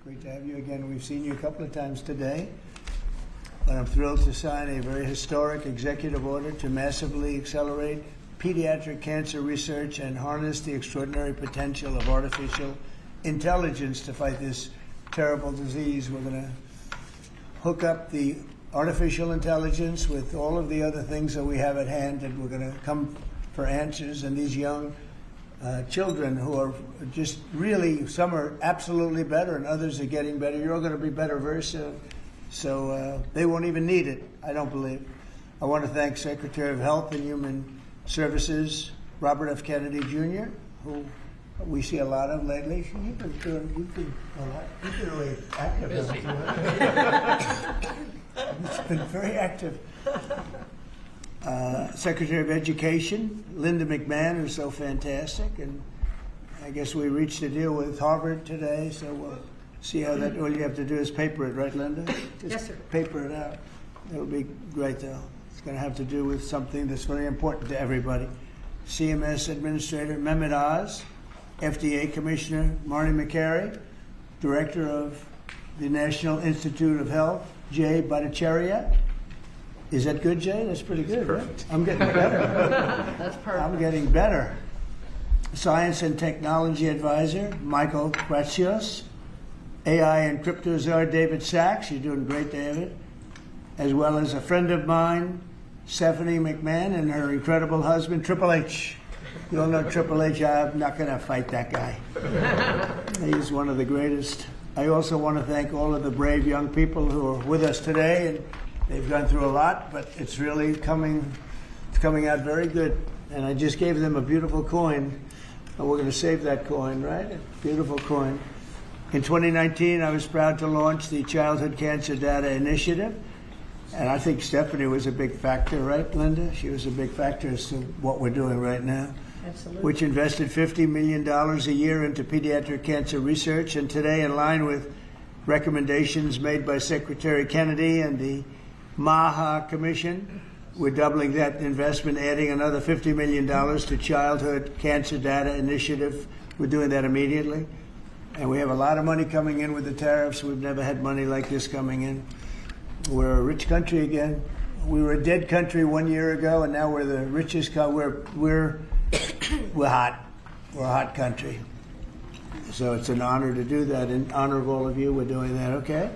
Great to have you again. We've seen you a couple of times today, but I'm thrilled to sign a very historic executive order to massively accelerate pediatric cancer research and harness the extraordinary potential of artificial intelligence to fight this terrible disease. We're going to hook up the artificial intelligence with all of the other things that we have at hand, and we're going to come for answers. And these young children who are just really, some are absolutely better and others are getting better. You're all going to be better very soon. So they won't even need it, I don't believe. I want to thank Secretary of Health and Human Services, Robert F. Kennedy Jr., who we see a lot of lately. You've been really active. It's been very active. Secretary of Education, Linda McMahon, who's so fantastic, and I guess we reached a deal with Harvard today, so we'll see how that. All you have to do is paper it, right, Linda? Just yes, sir. Paper it out. It'll be great, though. It's going to have to do with something that's very important to everybody. CMS Administrator Mehmet Oz, FDA Commissioner Marty McCary, Director of the National Institute of Health, Jay Bhattacharya. Is that good, Jay? That's pretty good, right? I'm getting better. That's perfect. I'm getting better. Science and Technology Advisor Michael Kratsios, AI and Crypto Czar David Sachs. You're doing great, David. As well as a friend of mine, Stephanie McMahon, and her incredible husband, Triple H. You all know Triple H. I'm not going to fight that guy. He's one of the greatest. I also want to thank all of the brave young people who are with us today. And they've gone through a lot, but it's really coming out very good. And I just gave them a beautiful coin. And we're going to save that coin, right? A beautiful coin. In 2019, I was proud to launch the Childhood Cancer Data Initiative. And I think Stephanie was a big factor, right, Linda? She was a big factor as to what we're doing right now. Absolutely. Which invested $50 million a year into pediatric cancer research. And today, in line with recommendations made by Secretary Kennedy and the MAHA Commission, we're doubling that investment, adding another $50 million to Childhood Cancer Data Initiative. We're doing that immediately. And we have a lot of money coming in with the tariffs. We've never had money like this coming in. We're a rich country again. We were a dead country 1 year ago, and now we're the richest country. We're hot. We're a hot country. So it's an honor to do that. In honor of all of you, we're doing that, okay?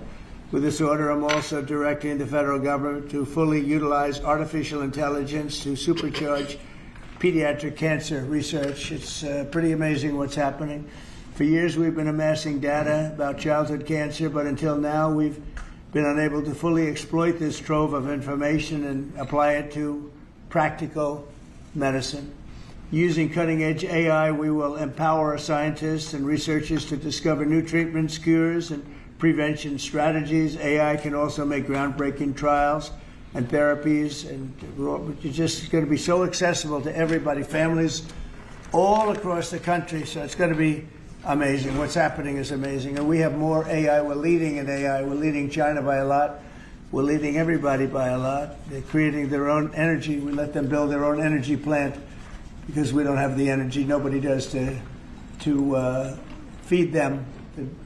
With this order, I'm also directing the federal government to fully utilize artificial intelligence to supercharge pediatric cancer research. It's pretty amazing what's happening. For years, we've been amassing data about childhood cancer, but until now, we've been unable to fully exploit this trove of information and apply it to practical medicine. Using cutting-edge AI, we will empower scientists and researchers to discover new treatments, cures, and prevention strategies. AI can also make groundbreaking trials and therapies, and it's just going to be so accessible to everybody, families all across the country. So it's going to be amazing. What's happening is amazing. And we have more AI. We're leading in AI. We're leading China by a lot. We're leading everybody by a lot. They're creating their own energy. We let them build their own energy plant because we don't have the energy. Nobody does to feed them.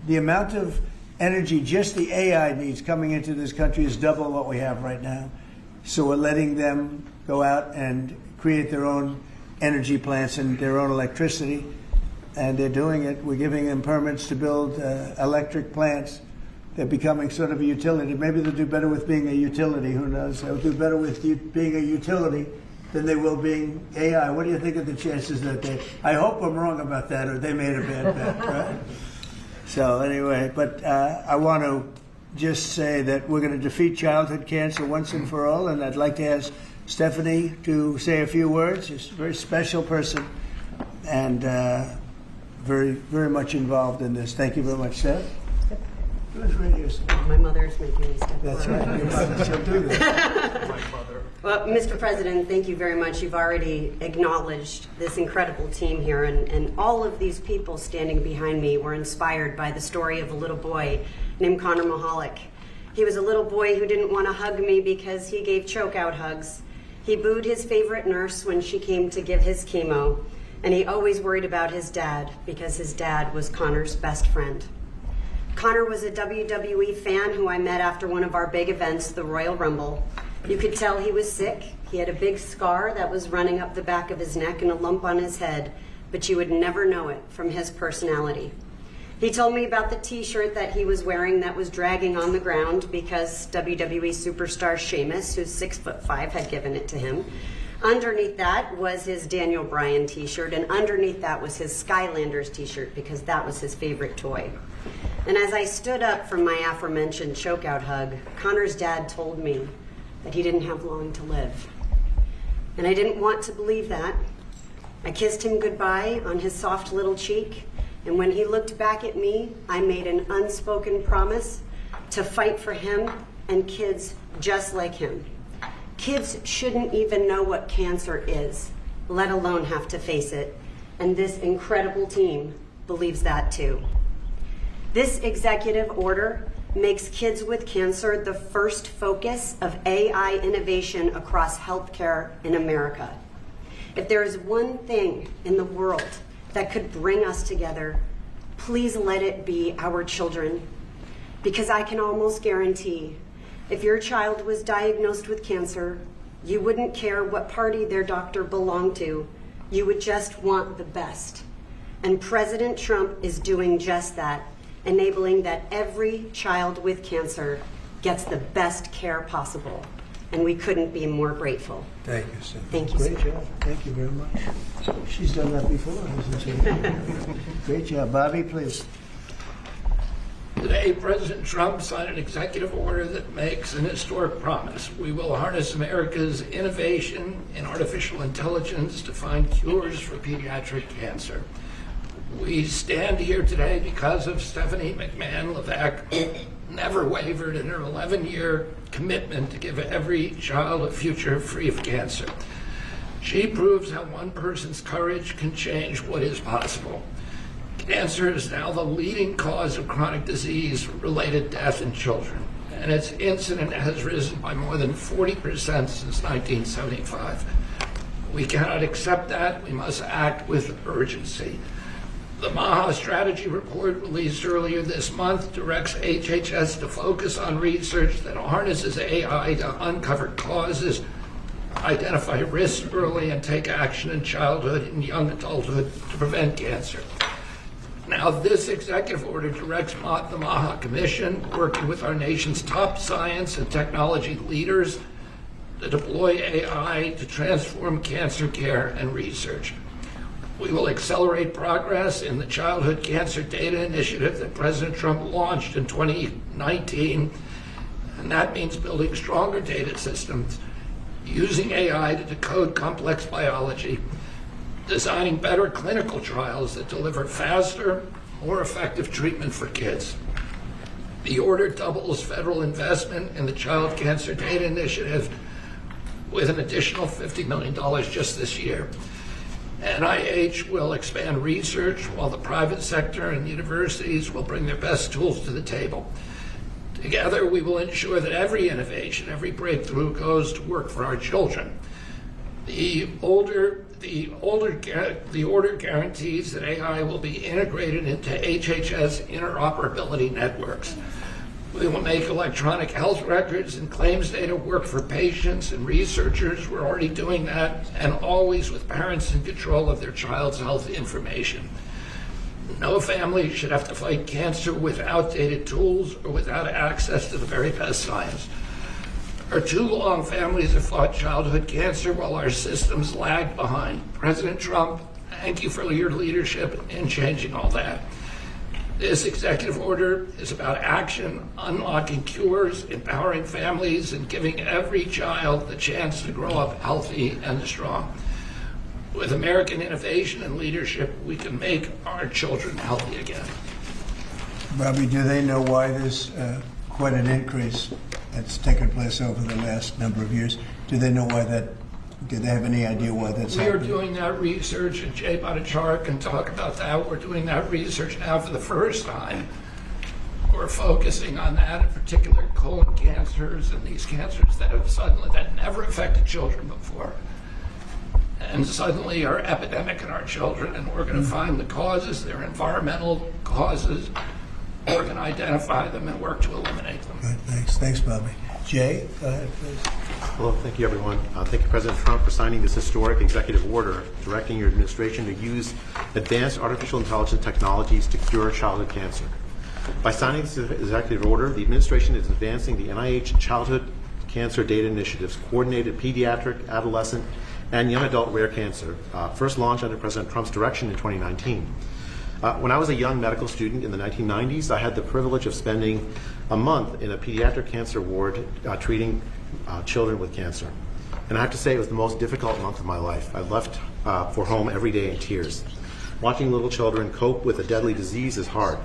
The amount of energy just the AI needs coming into this country is double what we have right now. So we're letting them go out and create their own energy plants and their own electricity. And they're doing it. We're giving them permits to build electric plants. They're becoming sort of a utility. Maybe they'll do better with being a utility. Who knows? They'll do better with being a utility than they will being AI. What do you think of the chances that they... I hope I'm wrong about that, or they made a bad bet, right? So anyway, but I want to just say that we're going to defeat childhood cancer once and for all, and I'd like to ask Stephanie to say a few words. She's a very special person and very, very much involved in this. Thank you very much, Steph. Who's radio? My mother is making me step That's forward. right. Your mother, she'll do that. My mother. Well, Mr. President, thank you very much. You've already acknowledged this incredible team here, and all of these people standing behind me were inspired by the story of a little boy named Connor Mahalik. He was a little boy who didn't want to hug me because he gave choke-out hugs. He booed his favorite nurse when she came to give his chemo, and he always worried about his dad because his dad was Connor's best friend. Connor was a WWE fan who I met after one of our big events, the Royal Rumble. You could tell he was sick. He had a big scar that was running up the back of his neck and a lump on his head, but you would never know it from his personality. He told me about the t-shirt that he was wearing that was dragging on the ground because WWE superstar Sheamus, who's 6'5", had given it to him. Underneath that was his Daniel Bryan t-shirt, and underneath that was his Skylanders t-shirt because that was his favorite toy. And as I stood up from my aforementioned chokeout hug, Connor's dad told me that he didn't have long to live. And I didn't want to believe that. I kissed him goodbye on his soft little cheek, and when he looked back at me, I made an unspoken promise to fight for him and kids just like him. Kids shouldn't even know what cancer is, let alone have to face it. And this incredible team believes that too. This executive order makes kids with cancer the first focus of AI innovation across healthcare in America. If there is one thing in the world that could bring us together, please let it be our children. Because I can almost guarantee if your child was diagnosed with cancer, you wouldn't care what party their doctor belonged to. You would just want the best. And President Trump is doing just that, enabling that every child with cancer gets the best care possible. And we couldn't be more grateful. Thank you, Cynthia. Thank you, Great sir. job. Thank you very much. She's done that before, hasn't she? Great job. Bobby, please. Today, President Trump signed an executive order that makes an historic promise. We will harness America's innovation in artificial intelligence to find cures for pediatric cancer. We stand here today because of Stephanie McMahon-Levac, who never wavered in her 11-year commitment to give every child a future free of cancer. She proves how one person's courage can change what is possible. Cancer is now the leading cause of chronic disease-related death in children, and its incidence has risen by more than 40% since 1975. We cannot accept that. We must act with urgency. The MAHA strategy report released earlier this month directs HHS to focus on research that harnesses AI to uncover causes, identify risks early, and take action in childhood and young adulthood to prevent cancer. Now, this executive order directs the MAHA Commission, working with our nation's top science and technology leaders, to deploy AI to transform cancer care and research. We will accelerate progress in the Childhood Cancer Data Initiative that President Trump launched in 2019, and that means building stronger data systems, using AI to decode complex biology, designing better clinical trials that deliver faster, more effective treatment for kids. The order doubles federal investment in the Child Cancer Data Initiative with an additional $50 million just this year. NIH will expand research while the private sector and universities will bring their best tools to the table. Together, we will ensure that every innovation, every breakthrough goes to work for our children. The order guarantees that AI will be integrated into HHS interoperability networks. We will make electronic health records and claims data work for patients and researchers. We're already doing that, and always with parents in control of their child's health information. No family should have to fight cancer with outdated tools or without access to the very best science. For too long, families have fought childhood cancer while our systems lagged behind. President Trump, thank you for your leadership in changing all that. This executive order is about action, unlocking cures, empowering families, and giving every child the chance to grow up healthy and strong. With American innovation and leadership, we can make our children healthy again. Bobby, do they know why there's quite an increase that's taken place over the last number of years? Do they know why that? Do they have any idea why that's happening? We are doing that research, and Jay Bhattacharya can talk about that. We're doing that research now for the first time. We're focusing on that, in particular colon cancers and these cancers that never affected children before, and suddenly are epidemic in our children, and we're going to find the causes. They're environmental causes, We're going to identify them and work to eliminate them. Good, thanks. Thanks, Bobby. Jay, go ahead, please. Hello, thank you, everyone. Thank you, President Trump, for signing this historic executive order directing your administration to use advanced artificial intelligence technologies to cure childhood cancer. By signing this executive order, the administration is advancing the NIH Childhood Cancer Data Initiative's coordinated pediatric, adolescent, and young adult rare cancer, first launched under President Trump's direction in 2019. When I was a young medical student in the 1990s, I had the privilege of spending a month in a pediatric cancer ward treating children with cancer. And I have to say it was the most difficult month of my life. I left for home every day in tears. Watching little children cope with a deadly disease is hard.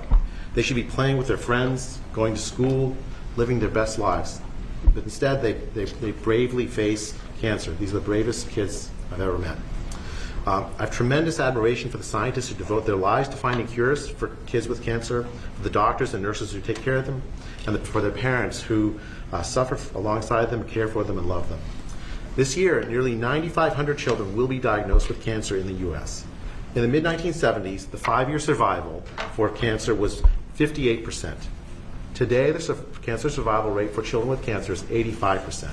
They should be playing with their friends, going to school, living their best lives. But instead, they bravely face cancer. These are the bravest kids I've ever met. I have tremendous admiration for the scientists who devote their lives to finding cures for kids with cancer, for the doctors and nurses who take care of them, and for their parents who suffer alongside them, care for them, and love them. This year, nearly 9,500 children will be diagnosed with cancer in the U.S. In the mid-1970s, the 5-year survival for cancer was 58%. Today, the cancer survival rate for children with cancer is 85%.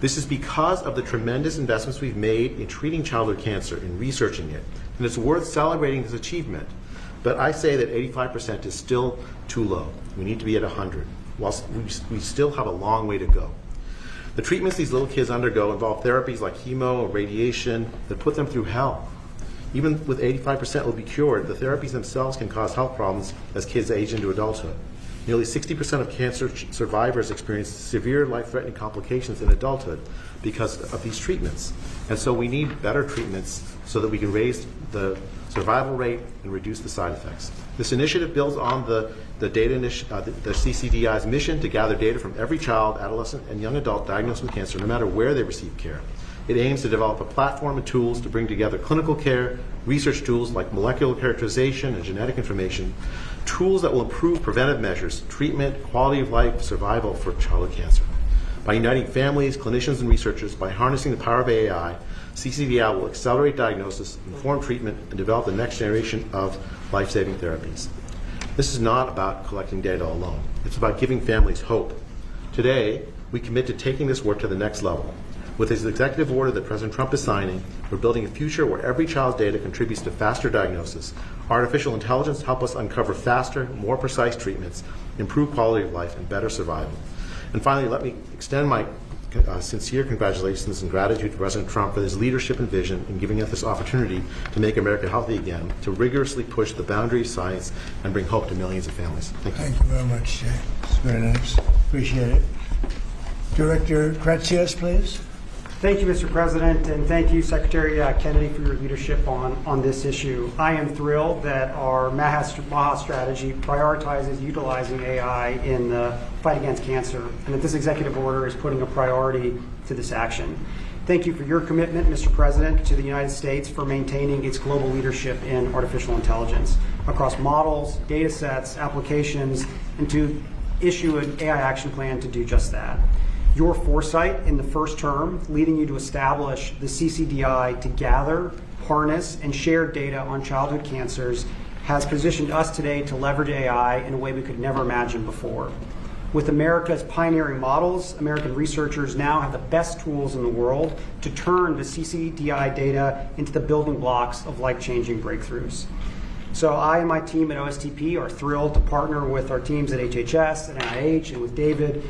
This is because of the tremendous investments we've made in treating childhood cancer, in researching it. And it's worth celebrating this achievement. But I say that 85% is still too low. We need to be at 100, whilst we still have a long way to go. The treatments these little kids undergo involve therapies like chemo or radiation that put them through hell. Even with 85% will be cured, the therapies themselves can cause health problems as kids age into adulthood. Nearly 60% of cancer survivors experience severe life-threatening complications in adulthood because of these treatments. And so we need better treatments so that we can raise the survival rate and reduce the side effects. This initiative builds on the CCDI's mission to gather data from every child, adolescent, and young adult diagnosed with cancer, no matter where they receive care. It aims to develop a platform and tools to bring together clinical care, research tools like molecular characterization and genetic information, tools that will improve preventive measures, treatment, quality of life, survival for childhood cancer. By uniting families, clinicians, and researchers, by harnessing the power of AI, CCDI will accelerate diagnosis, inform treatment, and develop the next generation of life-saving therapies. This is not about collecting data alone. It's about giving families hope. Today, we commit to taking this work to the next level. With this executive order that President Trump is signing, we're building a future where every child's data contributes to faster diagnosis. Artificial intelligence helps us uncover faster, more precise treatments, improve quality of life, and better survival. And finally, let me extend my sincere congratulations and gratitude to President Trump for his leadership and vision in giving us this opportunity to make America healthy again, to rigorously push the boundaries of science and bring hope to millions of families. Thank you. Thank you very much, Jay. It's very nice. Appreciate it. Director Kratsios, please. Thank you, Mr. President, and thank you, Secretary Kennedy, for your leadership on this issue. I am thrilled that our MAHA strategy prioritizes utilizing AI in the fight against cancer, and that this executive order is putting a priority to this action. Thank you for your commitment, Mr. President, to the United States for maintaining its global leadership in artificial intelligence across models, data sets, applications, and to issue an AI action plan to do just that. Your foresight in the first term, leading you to establish the CCDI to gather, harness, and share data on childhood cancers, has positioned us today to leverage AI in a way we could never imagine before. With America's pioneering models, American researchers now have the best tools in the world to turn the CCDI data into the building blocks of life-changing breakthroughs. So I and my team at OSTP are thrilled to partner with our teams at HHS and NIH and with David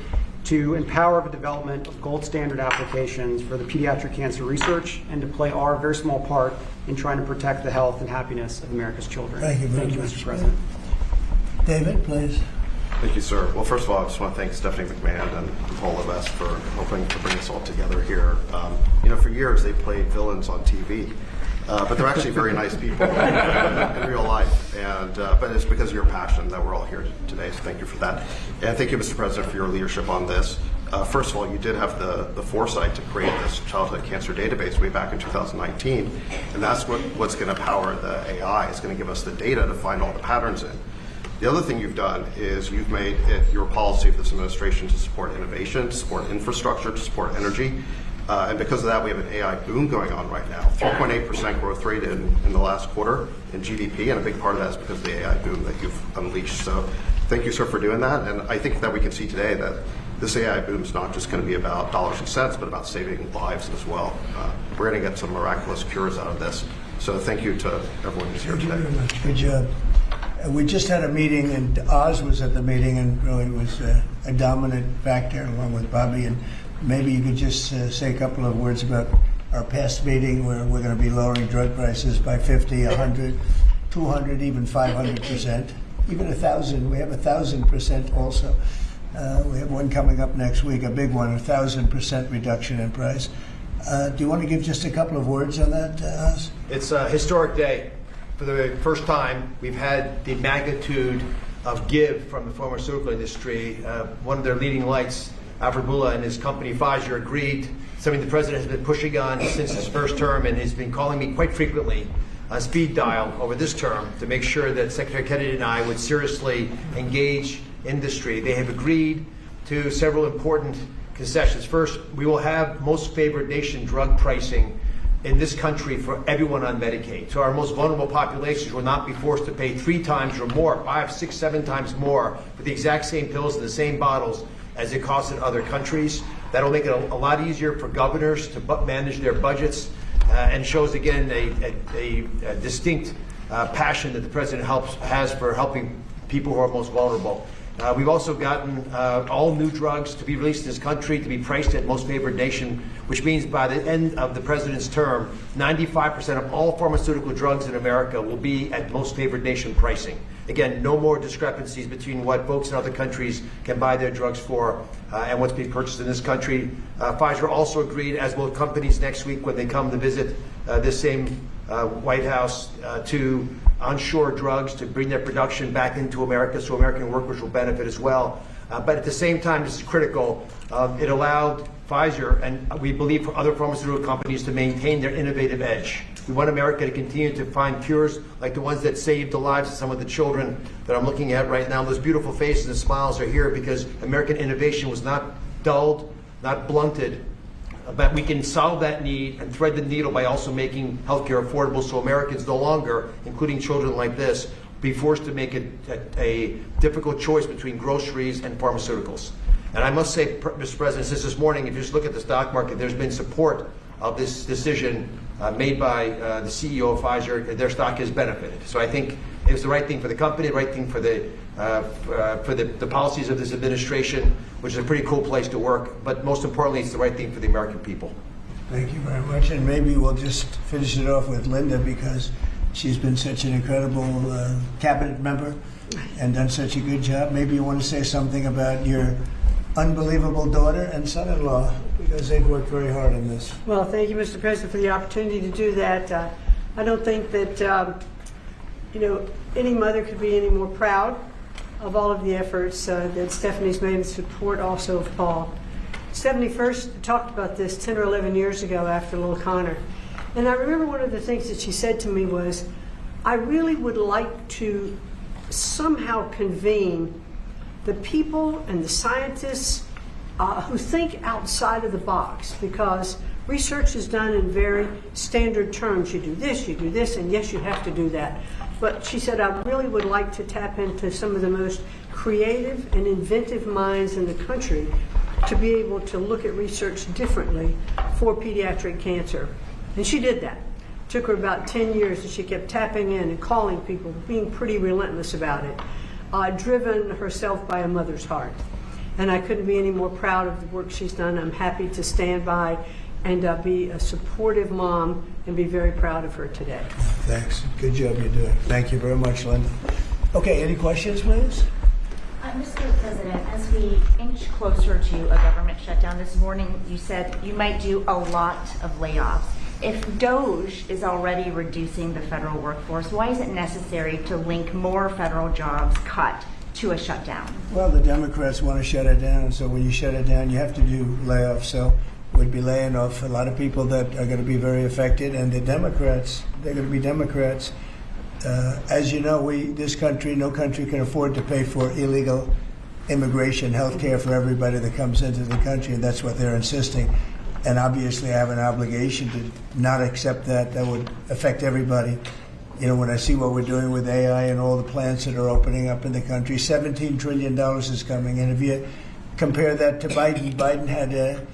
to empower the development of gold standard applications for the pediatric cancer research and to play our very small part in trying to protect the health and happiness of America's children. Thank you very much, Mr. President. David, please. Thank you, sir. Well, first of all, I just want to thank Stephanie McMahon and all of us for helping to bring us all together here. For years they played villains on TV, but they're actually very nice people in real life. But it's because of your passion that we're all here today, so thank you for that. And thank you, Mr. President, for your leadership on this. First of all, you did have the foresight to create this childhood cancer database way back in 2019, and that's what's going to power the AI. It's going to give us the data to find all the patterns in. The other thing you've done is you've made it your policy of this administration to support innovation, to support infrastructure, to support energy. And because of that, we have an AI boom going on right now. 3.8% growth rate in the last quarter in GDP, and a big part of that is because of the AI boom that you've unleashed. So thank you, sir, for doing that. And I think that we can see today that this AI boom is not just going to be about dollars and cents, but about saving lives as well. We're going to get some miraculous cures out of this. So thank you to everyone who's here Thank you today. very much. Good job. We just had a meeting, and Oz was at the meeting, and really was a dominant factor along with Bobby. And maybe you could just say a couple of words about our past meeting where we're going to be lowering drug prices by 50, 100, 200, even 500%, even 1,000. We have 1,000% also. We have one coming up next week, a big one, 1,000% reduction in price. Do you want to give just a couple of words on that, Oz? It's a historic day. For the first time, we've had the magnitude of give from the pharmaceutical industry. One of their leading lights, Alfred Boula and his company Pfizer, agreed, something the president has been pushing on since his first term and has been calling me quite frequently on speed dial over this term to make sure that Secretary Kennedy and I would seriously engage industry. They have agreed to several important concessions. First, we will have most favored nation drug pricing in this country for everyone on Medicaid. So our most vulnerable populations will not be forced to pay 3 times or more, 5, 6, 7 times more for the exact same pills in the same bottles as it costs in other countries. That'll make it a lot easier for governors to manage their budgets and shows again a distinct passion that the president has for helping people who are most vulnerable. We've also gotten all new drugs to be released in this country to be priced at most favored nation, which means by the end of the president's term, 95% of all pharmaceutical drugs in America will be at most favored nation pricing. Again, no more discrepancies between what folks in other countries can buy their drugs for and what's being purchased in this country. Pfizer also agreed, as will companies next week when they come to visit this same White House, to onshore drugs to bring their production back into America so American workers will benefit as well. But at the same time, this is critical, it allowed Pfizer, and we believe for other pharmaceutical companies, to maintain their innovative edge. We want America to continue to find cures like the ones that saved the lives of some of the children that I'm looking at right now. Those beautiful faces and smiles are here because American innovation was not dulled, not blunted, but we can solve that need and thread the needle by also making healthcare affordable so Americans no longer, including children like this, be forced to make a difficult choice between groceries and pharmaceuticals. And I must say, Mr. President, since this morning, if you just look at the stock market, there's been support of this decision made by the CEO of Pfizer. Their stock has benefited. So I think it was the right thing for the company, the right thing for the policies of this administration, which is a pretty cool place to work. But most importantly, it's the right thing for the American people. Thank you very much. And maybe we'll just finish it off with Linda because she's been such an incredible cabinet member and done such a good job. Maybe you want to say something about your unbelievable daughter and son-in-law because they've worked very hard on this. Well, thank you, Mr. President, for the opportunity to do that. I don't think that, any mother could be any more proud of all of the efforts that Stephanie's made in support also of Paul. Stephanie first talked about this 10 or 11 years ago after Lil Connor. And I remember one of the things that she said to me was, I really would like to somehow convene the people and the scientists who think outside of the box, because research is done in very standard terms. You do this, and yes, you have to do that. But she said, I really would like to tap into some of the most creative and inventive minds in the country to be able to look at research differently for pediatric cancer. And she did that. It took her about 10 years, and she kept tapping in and calling people, being pretty relentless about it. Driven herself by a mother's heart. And I couldn't be any more proud of the work she's done. I'm happy to stand by and be a supportive mom and be very proud of her today. Thanks. Good job you're doing. Thank you very much, Linda. Okay, any questions, please? Mr. President, as we inch closer to a government shutdown this morning, you said you might do a lot of layoffs. If DOGE is already reducing the federal workforce, why is it necessary to link more federal jobs cut to a shutdown? Well, the Democrats want to shut it down, so when you shut it down, you have to do layoffs. So we'd be laying off a lot of people that are going to be very affected, and the Democrats, they're going to be Democrats. As you know, this country, no country can afford to pay for illegal immigration, health care for everybody that comes into the country, and that's what they're insisting. And obviously I have an obligation to not accept that. That would affect everybody when I see what we're doing with AI and all the plants that are opening up in the country, $17 trillion is coming. And if you compare that to Biden had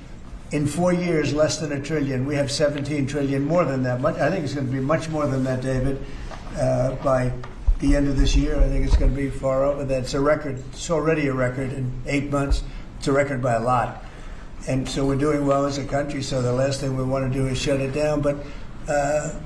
in 4 years less than $1 trillion. We have 17 trillion, more than that. I think it's going to be much more than that, David. By the end of this year, I think it's going to be far over that. It's a record. It's already a record in 8 months. It's a record by a lot. And so we're doing well as a country, so the last thing we want to do is shut it down. But a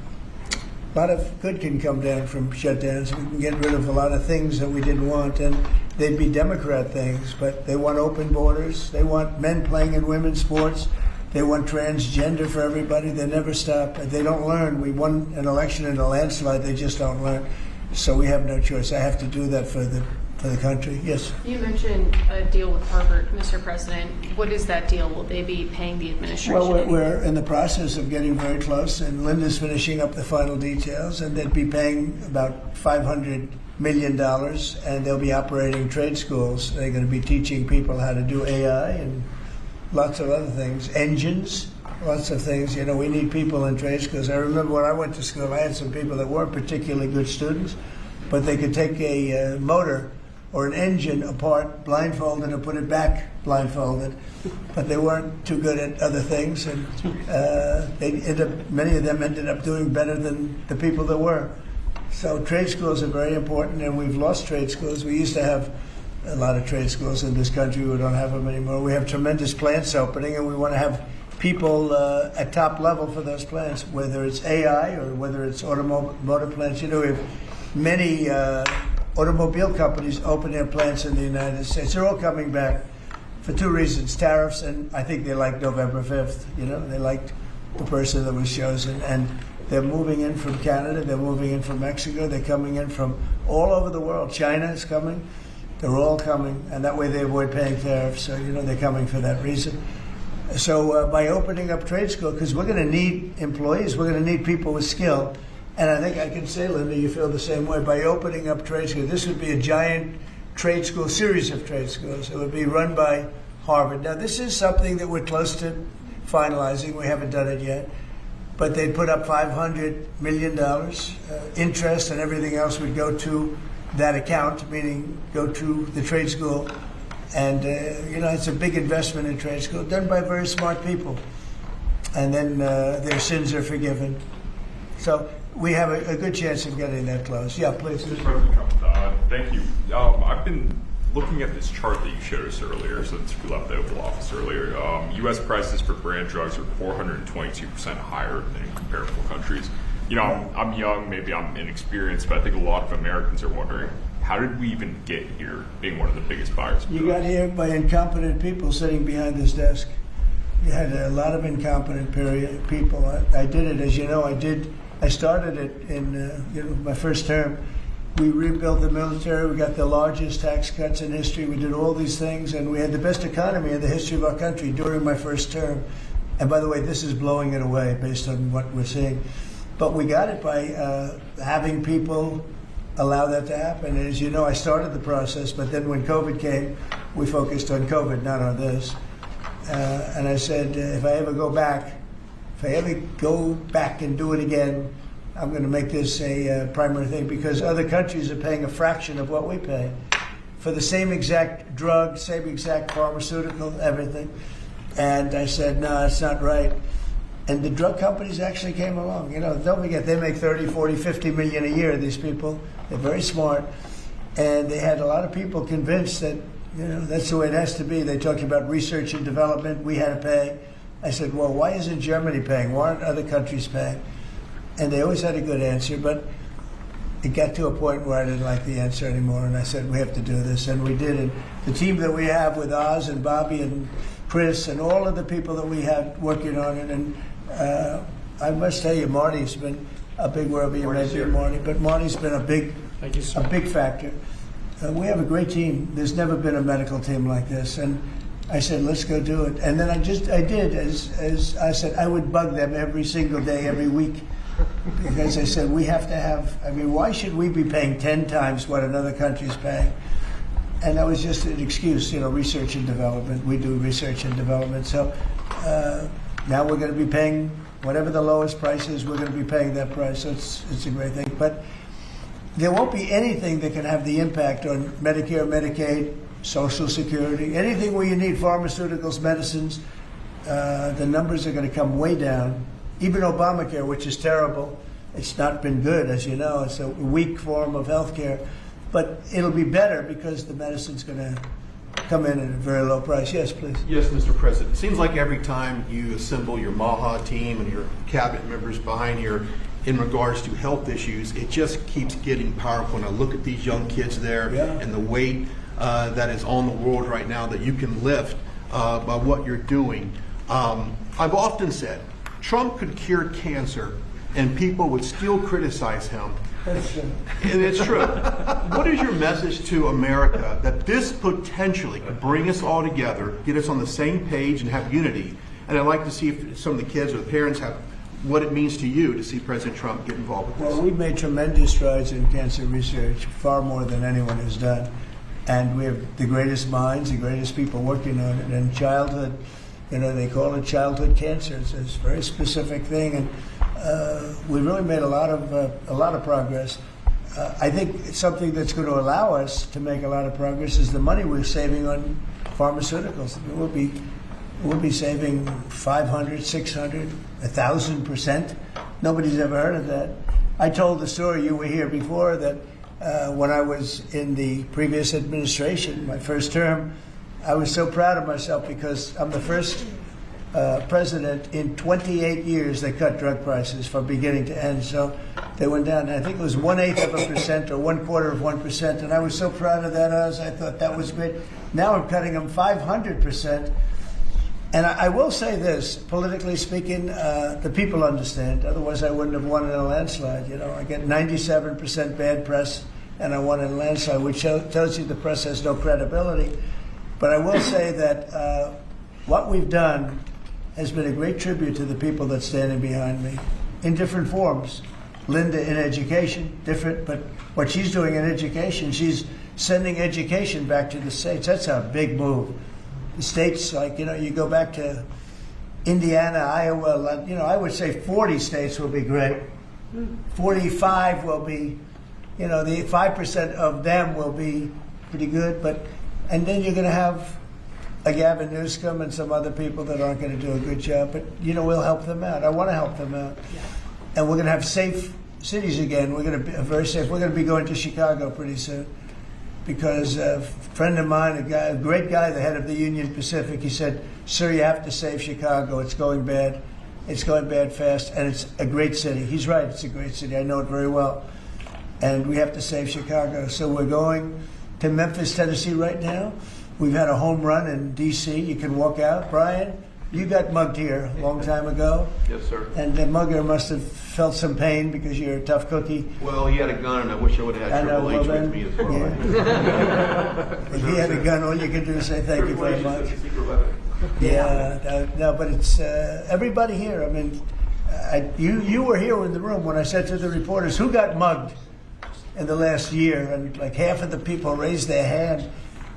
lot of good can come down from shutdowns. We can get rid of a lot of things that we didn't want, and they'd be Democrat things, but they want open borders. They want men playing in women's sports. They want transgender for everybody. They never stop. They don't learn. We won an election in a landslide. They just don't learn. So we have no choice. I have to do that for the country. Yes. You mentioned a deal with Harvard, Mr. President. What is that deal? Will they be paying the administration? Well, we're in the process of getting very close, and Linda's finishing up the final details, and they'd be paying about $500 million, and they'll be operating trade schools. They're going to be teaching people how to do AI and lots of other things, engines, lots of things. We need people in trade schools. I remember when I went to school, I had some people that weren't particularly good students, but they could take a motor or an engine apart blindfolded and put it back blindfolded, but they weren't too good at other things, and many of them ended up doing better than the people that were. So trade schools are very important, and we've lost trade schools. We used to have a lot of trade schools in this country. We don't have them anymore. We have tremendous plants opening, and we want to have people at top level for those plants, whether it's AI or whether it's automotive plants. We have many automobile companies open their plants in the United States. They're all coming back for two reasons: tariffs, and I think they liked November 5th. They liked the person that was chosen, and they're moving in from Canada, they're moving in from Mexico, they're coming in from all over the world. China is coming. They're all coming, and that way they avoid paying tariffs. So, they're coming for that reason. So by opening up trade school, because we're going to need employees, we're going to need people with skill. And I think I can say, Linda, you feel the same way. By opening up trade school, this would be a giant trade school, series of trade schools. It would be run by Harvard. Now, this is something that we're close to finalizing. We haven't done it yet. But they'd put up $500 million. Interest and everything else would go to that account, meaning go to the trade school. And, it's a big investment in trade school, done by very smart people. And then their sins are forgiven. So we have a good chance of getting that close. Yeah, please. Mr. President Trump, thank you. I've been looking at this chart that you showed us earlier, since we left the Oval Office earlier. U.S. prices for brand drugs are 422% higher than in comparable countries. I'm young, maybe I'm inexperienced, but I think a lot of Americans are wondering, how did we even get here, being one of the biggest buyers? You got here by incompetent people sitting behind this desk. You had a lot of incompetent people. I did it, as you know. I started it in my first term. We rebuilt the military. We got the largest tax cuts in history. We did all these things, and we had the best economy in the history of our country during my first term. And by the way, this is blowing it away based on what we're seeing. But we got it by having people allow that to happen. And as you know, I started the process, but then when COVID came, we focused on COVID, not on this. And I said, if I ever go back and do it again, I'm going to make this a primary thing, because other countries are paying a fraction of what we pay for the same exact drug, same exact pharmaceutical, everything. And I said, no, it's not right. And the drug companies actually came along. Don't forget, they make 30, 40, 50 million a year, these people. They're very smart. And they had a lot of people convinced that, that's the way it has to be. They talked about research and development. We had to pay. I said, well, why isn't Germany paying? Why aren't other countries paying? And they always had a good answer, but it got to a point where I didn't like the answer anymore, and I said, we have to do this, and we did. And the team that we have with Oz and Bobby and Chris and all of the people that we had working on it, and I must tell you, Marty's been a big, wherever you may be, Marty, but Marty's been a big factor. We have a great team. There's never been a medical team like this, and I said, let's go do it. And then I did, as I said, I would bug them every single day, every week, because I said, we have to have, why should we be paying 10 times what another country's paying? And that was just an excuse, research and development. We do research and development. So now we're going to be paying Whatever the lowest price is, we're going to be paying that price. So it's a great thing. But there won't be anything that can have the impact on Medicare, Medicaid, Social Security, anything where you need pharmaceuticals, medicines. The numbers are going to come way down. Even Obamacare, which is terrible, it's not been good, as you know. It's a weak form of health care. But it'll be better because the medicine's going to come in at a very low price. Yes, please. Yes, Mr. President. It seems like every time you assemble your MAHA team and your cabinet members behind here in regards to health issues, it just keeps getting powerful. When I look at these young kids there and the weight that is on the world right now that you can lift by what you're doing. I've often said Trump could cure cancer and people would still criticize him. That's true. And it's true. What is your message to America that this potentially could bring us all together, get us on the same page and have unity? And I'd like to see if some of the kids or the parents have what it means to you to see President Trump get involved with this. Well, we've made tremendous strides in cancer research, far more than anyone has done. And we have the greatest minds, the greatest people working on it. And childhood, they call it childhood cancer. It's a very specific thing. And we really made a lot of progress. I think something that's going to allow us to make a lot of progress is the money we're saving on pharmaceuticals. We'll be saving 500, 600, 1,000%. Nobody's ever heard of that. I told the story, you were here before, that when I was in the previous administration, my first term, I was so proud of myself because I'm the first president in 28 years that cut drug prices from beginning to end. So they went down, I think it was 1/8% or 1/4%, and I was so proud of that. I thought that was great. Now I'm cutting them 500%. And I will say this, politically speaking, the people understand. Otherwise, I wouldn't have won in a landslide. I get 97% bad press, and I won in a landslide, which tells you the press has no credibility. But I will say that what we've done has been a great tribute to the people that's standing behind me in different forms. Linda in education, different, but what she's doing in education, she's sending education back to the states. That's a big move. The states, you go back to Indiana, Iowa, I would say 40 states will be great. 45 will be, the 5% of them will be pretty good, and then you're going to have a Gavin Newsom and some other people that aren't going to do a good job, but, we'll help them out. I want to help them out. Yeah. And we're going to have safe cities again. We're going to be very safe. We're going to be going to Chicago pretty soon. Because a friend of mine, a great guy, the head of the Union Pacific, he said, "Sir, you have to save Chicago. It's going bad. It's going bad fast, and it's a great city." He's right. It's a great city. I know it very well. And we have to save Chicago. So we're going to Memphis, Tennessee right now. We've had a home run in D.C. You can walk out. Brian, you got mugged here a long time ago. Yes, sir. And the mugger must have felt some pain because you're a tough cookie. Well, he had a gun, and I wish I would have had Triple H with me as well. Yeah. If he had a gun, all you can do is say thank you very much. Yeah, no, but it's everybody here. I mean, you were here in the room when I said to the reporters, who got mugged in the last year? And like half of the people raised their hand.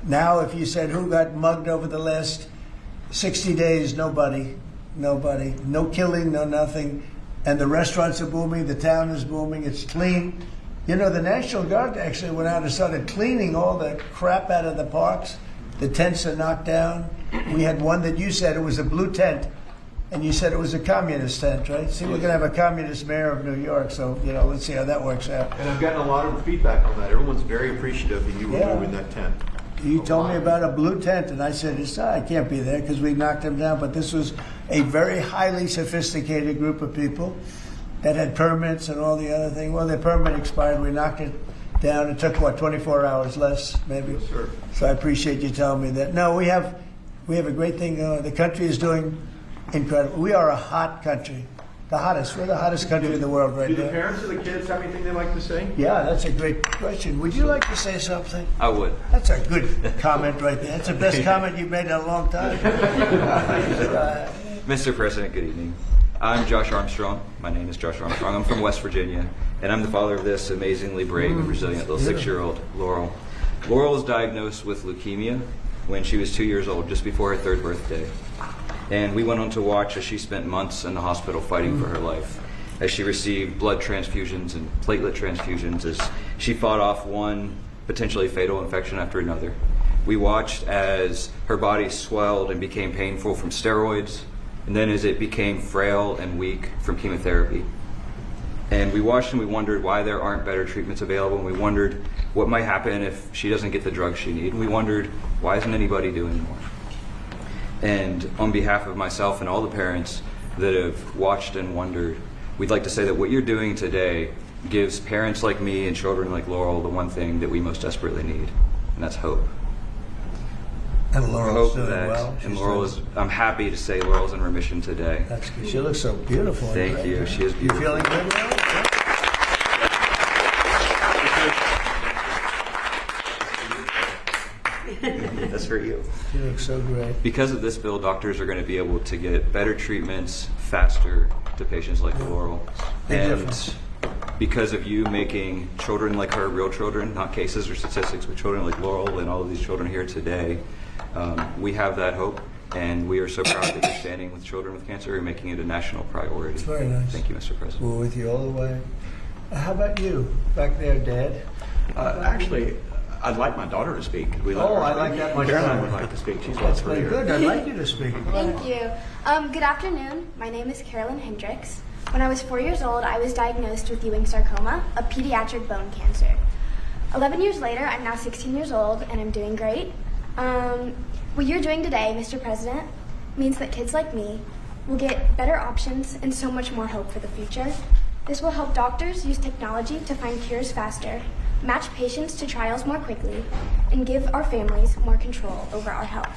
Now, if you said who got mugged over the last 60 days, nobody. No killing, no nothing. And the restaurants are booming, the town is booming, it's clean. The National Guard actually went out and started cleaning all the crap out of the parks. The tents are knocked down. We had one that you said it was a blue tent, and you said it was a communist tent, right? See, we're going to have a communist mayor of New York, so, let's see how that works out. And I've gotten a lot of feedback on that. Everyone's very appreciative that you were moving that tent. You told me about a blue tent, and I said, I can't be there because we knocked them down. But this was a very highly sophisticated group of people that had permits and all the other things. Well, their permit expired. We knocked it down. It took, 24 hours less, maybe? Yes, sir. So I appreciate you telling me that. No, we have a great thing. The country is doing incredible. We are a hot country. The hottest. We're the hottest country in the world right now. Do the parents of the kids have anything they'd like to say? Yeah, that's a great question. Would you like to say something? I would. That's a good comment right there. That's the best comment you've made in a long time. Mr. President, good evening. I'm Josh Armstrong. My name is Josh Armstrong. I'm from West Virginia, and I'm the father of this amazingly brave and resilient little 6-year-old, Laurel. Laurel was diagnosed with leukemia when she was 2 years old, just before her 3rd birthday. And we went on to watch as she spent months in the hospital fighting for her life, as she received blood transfusions and platelet transfusions, as she fought off one potentially fatal infection after another. We watched as her body swelled and became painful from steroids, and then as it became frail and weak from chemotherapy. And we watched and we wondered why there aren't better treatments available, and we wondered what might happen if she doesn't get the drugs she needs, and we wondered why isn't anybody doing more. And on behalf of myself and all the parents that have watched and wondered, we'd like to say that what you're doing today gives parents like me and children like Laurel the one thing that we most desperately need, and that's hope. And Laurel's Hope doing that, well. and Laurel is, I'm happy to say Laurel's in remission today. That's good. She looks so beautiful. Thank you. She is beautiful. You feeling good now? That's for you. She looks so great. Because of this bill, doctors are going to be able to get better treatments faster to patients like Laurel. Big And difference. because of you making children like her real children, not cases or statistics, but children like Laurel and all of these children here today, we have that hope. And we are so proud that you're standing with children with cancer and making it a national priority. It's very nice. Thank you, Mr. President. We're with you all the way. How about you? Back there, Dad? Actually, I'd like my daughter to speak. Could we let her I speak? like that much Caroline better. would like to speak. She's That's lost very her good. I'd like you to speak. Thank you. Good afternoon. My name is Carolyn Hendricks. When I was 4 years old, I was diagnosed with Ewing sarcoma, a pediatric bone cancer. 11 years later, I'm now 16 years old, and I'm doing great. What you're doing today, Mr. President, means that kids like me will get better options and so much more hope for the future. This will help doctors use technology to find cures faster, match patients to trials more quickly, and give our families more control over our health.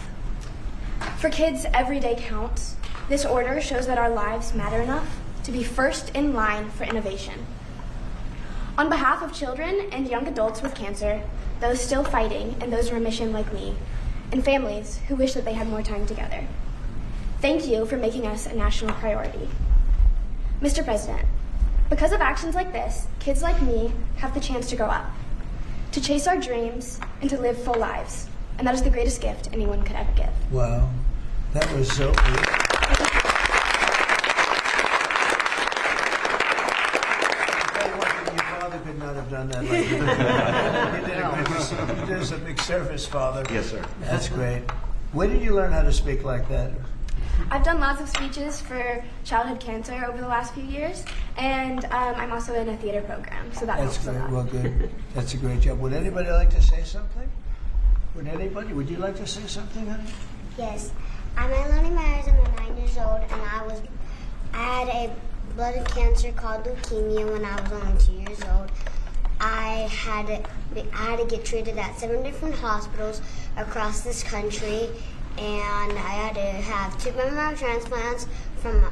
For kids, every day counts. This order shows that our lives matter enough to be first in line for innovation. On behalf of children and young adults with cancer, those still fighting and those in remission like me, and families who wish that they had more time together, thank you for making us a national priority. Mr. President, because of actions like this, kids like me have the chance to grow up, to chase our dreams, and to live full lives. And that is the greatest gift anyone could ever give. Wow. That was so good. Your father could not have done that like you did. You did a big service, Father. Yes, sir. That's great. When did you learn how to speak like that? I've done lots of speeches for childhood cancer over the last few years, and I'm also in a theater program, so that That's helps a great. lot. Well, good. That's a great job. Would anybody like to say something? Would you like to say something, honey? Yes. I'm Eleni Myers. I'm 9 years old, and I had a blood cancer called leukemia when I was only 2 years old. I had to get treated at 7 different hospitals across this country, and I had to have 2 bone marrow transplants,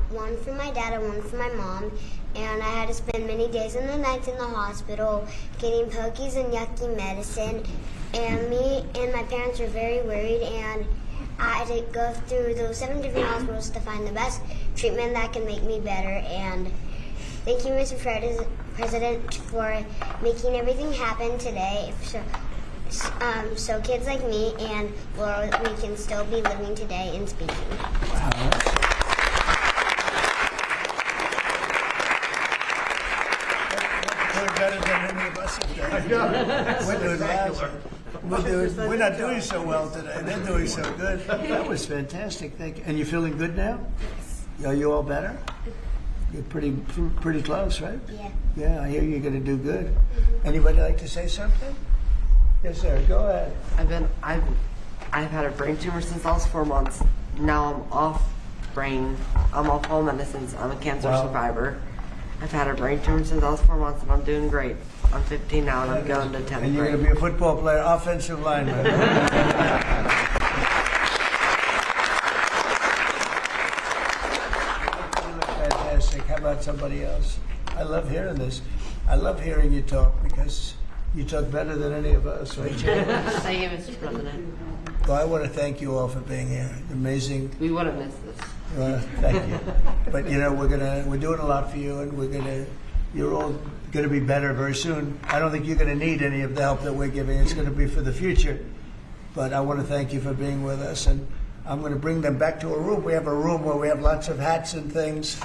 one for my dad and one for my mom. And I had to spend many days and the nights in the hospital getting pokies and yucky medicine. And me and my parents were very worried, and I had to go through those 7 different hospitals to find the best treatment that can make me better. And thank you, Mr. President, for making everything happen today. So kids like me and Laura, we can still be living today and speaking. We're better than any of us have done. We're doing lousy. We're not doing so well today. They're doing so good. That was fantastic. Thank you. And you're feeling good now? Are you all better? You're pretty close, right? Yeah. Yeah, I hear you're going to do good. Anybody like to say something? Yes, sir. Go ahead. I've had a brain tumor since I was 4 months. Now I'm off all medicines. I'm a cancer survivor. I've had a brain tumor since I was 4 months, and I'm doing great. I'm 15 now, and I'm going to 10th grade. And you're going to be a football player, offensive lineman. Fantastic. How about somebody else? I love hearing this. I love hearing you talk because you talk better than any of us, right, Jay? Thank you, Mr. President. Well, I want to thank you all for being here. Amazing. We would have missed this. Thank you. But we're doing a lot for you, and you're all going to be better very soon. I don't think you're going to need any of the help that we're giving. It's going to be for the future. But I want to thank you for being with us, and I'm going to bring them back to a room. We have a room where we have lots of hats and things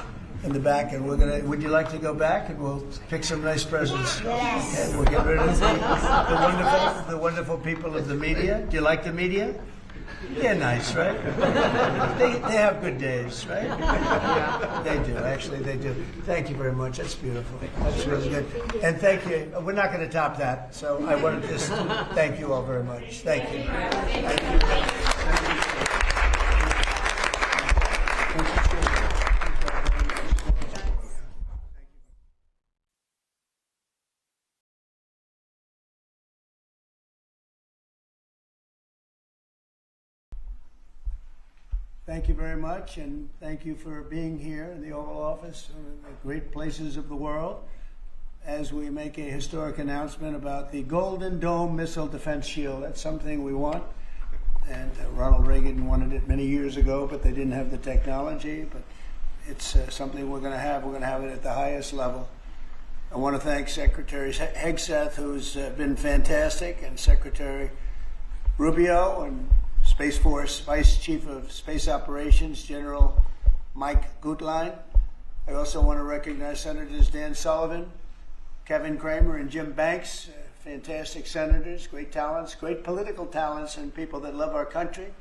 in the back, and we're going to, would you like to go back and we'll pick some nice presents? Yes. And we'll get rid of the wonderful people of the media. Do you like the media? They're nice, right? They have good days, right? They do, actually, they do. Thank you very much. That's beautiful. That's really good. And thank you. We're not going to top that, so I want to just thank you all very much. Thank you. Thank you. Thank you very much, and thank you for being here in the Oval Office, one of the great places of the world, as we make a historic announcement about the Golden Dome Missile Defense Shield. That's something we want, and Ronald Reagan wanted it many years ago, but they didn't have the technology, but it's something we're going to have. We're going to have it at the highest level. I want to thank Secretary Hegseth, who's been fantastic, and Secretary Rubio, and Space Force Vice Chief of Space Operations, General Mike Gutlein. I also want to recognize Senators Dan Sullivan, Kevin Cramer, and Jim Banks, fantastic senators, great talents, great political talents, and people that love our country.